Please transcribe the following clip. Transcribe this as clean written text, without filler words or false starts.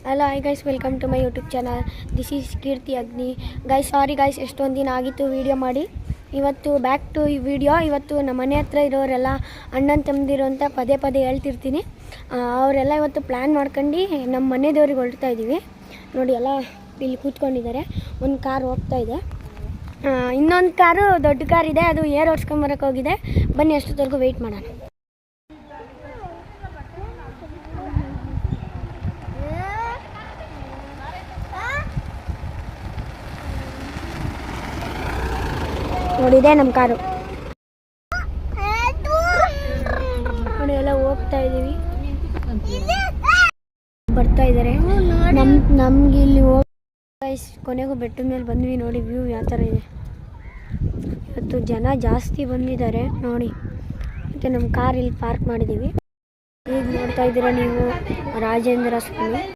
Hello hi guys, welcome to my YouTube channel. This is Keerthi Agni. Guys sorry guys, ಎಷ್ಟೊಂದು ದಿನ ಆಗಿತ್ತು video ಮಾಡಿ. ಇವತ್ತು ಬ್ಯಾಕ್ ಟು ಈ ವಿಡಿಯೋ. ಇವತ್ತು ನಮ್ಮ ಮನೆ ಹತ್ರ ಇರೋರೆಲ್ಲ ಅಣ್ಣನ ತಮ್ಮದಿರು ಅಂತ ಪದೇ ಪದೇ ಹೇಳ್ತಿರ್ತೀನಿ. ಅವರೆಲ್ಲ ಇವತ್ತು ಪ್ಲ್ಯಾನ್ ಮಾಡ್ಕೊಂಡು ನಮ್ಮ ಮನೆ ದೇವ್ರಿಗೆ ಹೊರಡ್ತಾ ಇದ್ದೀವಿ. ನೋಡಿ ಎಲ್ಲ ಇಲ್ಲಿ ಕೂತ್ಕೊಂಡಿದ್ದಾರೆ. ಒಂದು ಕಾರ್ ಹೋಗ್ತಾ ಇದೆ, ಇನ್ನೊಂದು ಕಾರು ದೊಡ್ಡ ಕಾರ್ ಇದೆ, ಅದು ಏರ್ ಓಡಿಸ್ಕೊಂಬರಕ್ಕೆ ಹೋಗಿದೆ. ಬನ್ನಿ ಅಷ್ಟೊತ್ತವರೆಗೂ ವೆಯ್ಟ್ ಮಾಡೋಣ. ನೋಡಿದೆ ನಮ್ಮ ಕಾರು. ನೋಡಿ ಎಲ್ಲ ಹೋಗ್ತಾ ಇದ್ದೀವಿ, ಬರ್ತಾ ಇದ್ದಾರೆ. ನಮ್ಗೆ ಇಲ್ಲಿ ಕೊನೆಗೂ ಬೆಟ್ಟದ ಮೇಲೆ ಬಂದ್ವಿ. ನೋಡಿ ವ್ಯೂ ಯಾವ ಥರ ಇದೆ. ಇವತ್ತು ಜನ ಜಾಸ್ತಿ ಬಂದಿದ್ದಾರೆ ನೋಡಿ. ಮತ್ತು ನಮ್ಮ ಕಾರ್ ಇಲ್ಲಿ ಪಾರ್ಕ್ ಮಾಡಿದ್ದೀವಿ. ಈಗ ನೋಡ್ತಾ ಇದ್ದೀರಾ ನೀವು ರಾಜೇಂದ್ರ ಸ್ವಾಮಿ.